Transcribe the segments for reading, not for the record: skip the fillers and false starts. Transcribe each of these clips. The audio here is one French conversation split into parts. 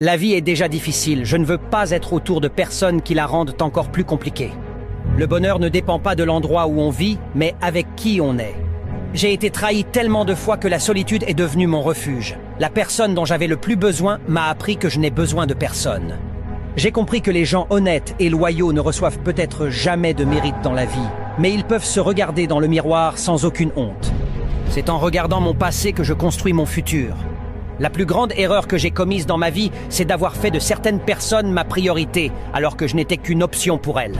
La vie est déjà difficile, je ne veux pas être autour de personnes qui la rendent encore plus compliquée. Le bonheur ne dépend pas de l'endroit où on vit, mais avec qui on est. J'ai été trahi tellement de fois que la solitude est devenue mon refuge. La personne dont j'avais le plus besoin m'a appris que je n'ai besoin de personne. J'ai compris que les gens honnêtes et loyaux ne reçoivent peut-être jamais de mérite dans la vie, mais ils peuvent se regarder dans le miroir sans aucune honte. C'est en regardant mon passé que je construis mon futur. La plus grande erreur que j'ai commise dans ma vie, c'est d'avoir fait de certaines personnes ma priorité, alors que je n'étais qu'une option pour elles.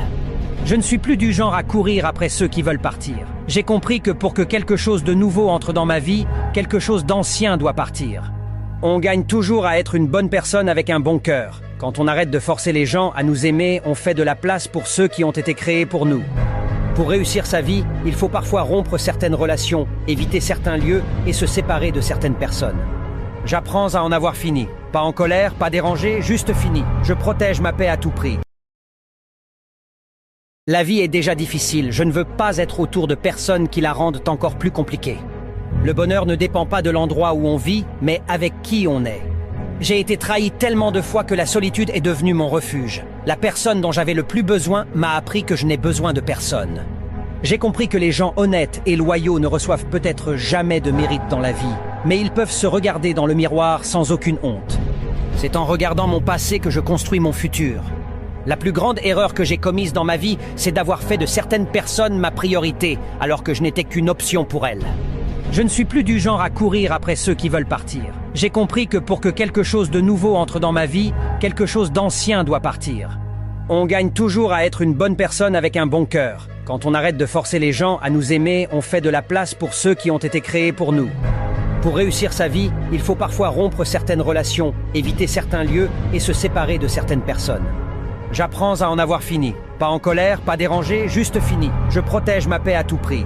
Je ne suis plus du genre à courir après ceux qui veulent partir. J'ai compris que pour que quelque chose de nouveau entre dans ma vie, quelque chose d'ancien doit partir. On gagne toujours à être une bonne personne avec un bon cœur. Quand on arrête de forcer les gens à nous aimer, on fait de la place pour ceux qui ont été créés pour nous. Pour réussir sa vie, il faut parfois rompre certaines relations, éviter certains lieux et se séparer de certaines personnes. J'apprends à en avoir fini. Pas en colère, pas dérangé, juste fini. Je protège ma paix à tout prix. La vie est déjà difficile, je ne veux pas être autour de personnes qui la rendent encore plus compliquée. Le bonheur ne dépend pas de l'endroit où on vit, mais avec qui on est. J'ai été trahi tellement de fois que la solitude est devenue mon refuge. La personne dont j'avais le plus besoin m'a appris que je n'ai besoin de personne. J'ai compris que les gens honnêtes et loyaux ne reçoivent peut-être jamais de mérite dans la vie, mais ils peuvent se regarder dans le miroir sans aucune honte. C'est en regardant mon passé que je construis mon futur. La plus grande erreur que j'ai commise dans ma vie, c'est d'avoir fait de certaines personnes ma priorité, alors que je n'étais qu'une option pour elles. Je ne suis plus du genre à courir après ceux qui veulent partir. J'ai compris que pour que quelque chose de nouveau entre dans ma vie, quelque chose d'ancien doit partir. On gagne toujours à être une bonne personne avec un bon cœur. Quand on arrête de forcer les gens à nous aimer, on fait de la place pour ceux qui ont été créés pour nous. Pour réussir sa vie, il faut parfois rompre certaines relations, éviter certains lieux et se séparer de certaines personnes. J'apprends à en avoir fini. Pas en colère, pas dérangé, juste fini. Je protège ma paix à tout prix.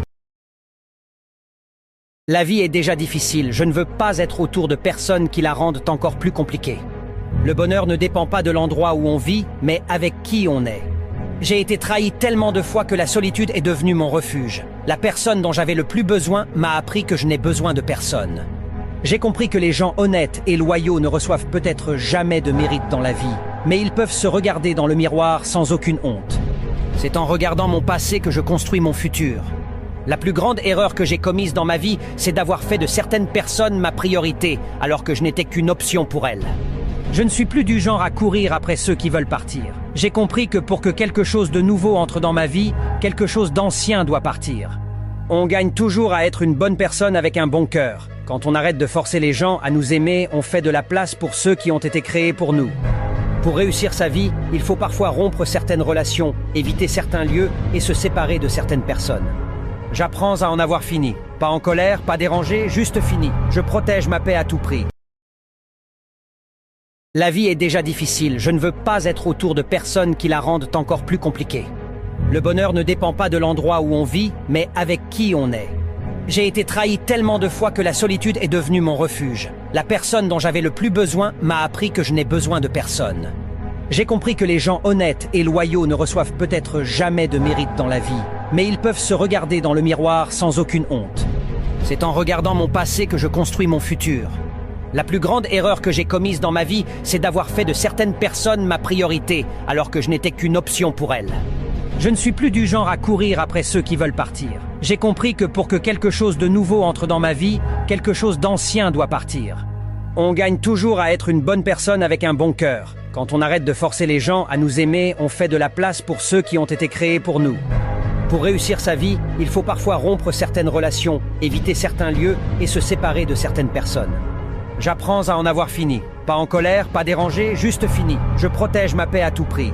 La vie est déjà difficile, je ne veux pas être autour de personnes qui la rendent encore plus compliquée. Le bonheur ne dépend pas de l'endroit où on vit, mais avec qui on est. J'ai été trahi tellement de fois que la solitude est devenue mon refuge. La personne dont j'avais le plus besoin m'a appris que je n'ai besoin de personne. J'ai compris que les gens honnêtes et loyaux ne reçoivent peut-être jamais de mérite dans la vie, mais ils peuvent se regarder dans le miroir sans aucune honte. C'est en regardant mon passé que je construis mon futur. La plus grande erreur que j'ai commise dans ma vie, c'est d'avoir fait de certaines personnes ma priorité, alors que je n'étais qu'une option pour elles. Je ne suis plus du genre à courir après ceux qui veulent partir. J'ai compris que pour que quelque chose de nouveau entre dans ma vie, quelque chose d'ancien doit partir. On gagne toujours à être une bonne personne avec un bon cœur. Quand on arrête de forcer les gens à nous aimer, on fait de la place pour ceux qui ont été créés pour nous. Pour réussir sa vie, il faut parfois rompre certaines relations, éviter certains lieux et se séparer de certaines personnes. J'apprends à en avoir fini. Pas en colère, pas dérangé, juste fini. Je protège ma paix à tout prix. La vie est déjà difficile, je ne veux pas être autour de personnes qui la rendent encore plus compliquée. Le bonheur ne dépend pas de l'endroit où on vit, mais avec qui on est. J'ai été trahi tellement de fois que la solitude est devenue mon refuge. La personne dont j'avais le plus besoin m'a appris que je n'ai besoin de personne. J'ai compris que les gens honnêtes et loyaux ne reçoivent peut-être jamais de mérite dans la vie, mais ils peuvent se regarder dans le miroir sans aucune honte. C'est en regardant mon passé que je construis mon futur. La plus grande erreur que j'ai commise dans ma vie, c'est d'avoir fait de certaines personnes ma priorité, alors que je n'étais qu'une option pour elles. Je ne suis plus du genre à courir après ceux qui veulent partir. J'ai compris que pour que quelque chose de nouveau entre dans ma vie, quelque chose d'ancien doit partir. On gagne toujours à être une bonne personne avec un bon cœur. Quand on arrête de forcer les gens à nous aimer, on fait de la place pour ceux qui ont été créés pour nous. Pour réussir sa vie, il faut parfois rompre certaines relations, éviter certains lieux et se séparer de certaines personnes. J'apprends à en avoir fini. Pas en colère, pas dérangé, juste fini. Je protège ma paix à tout prix.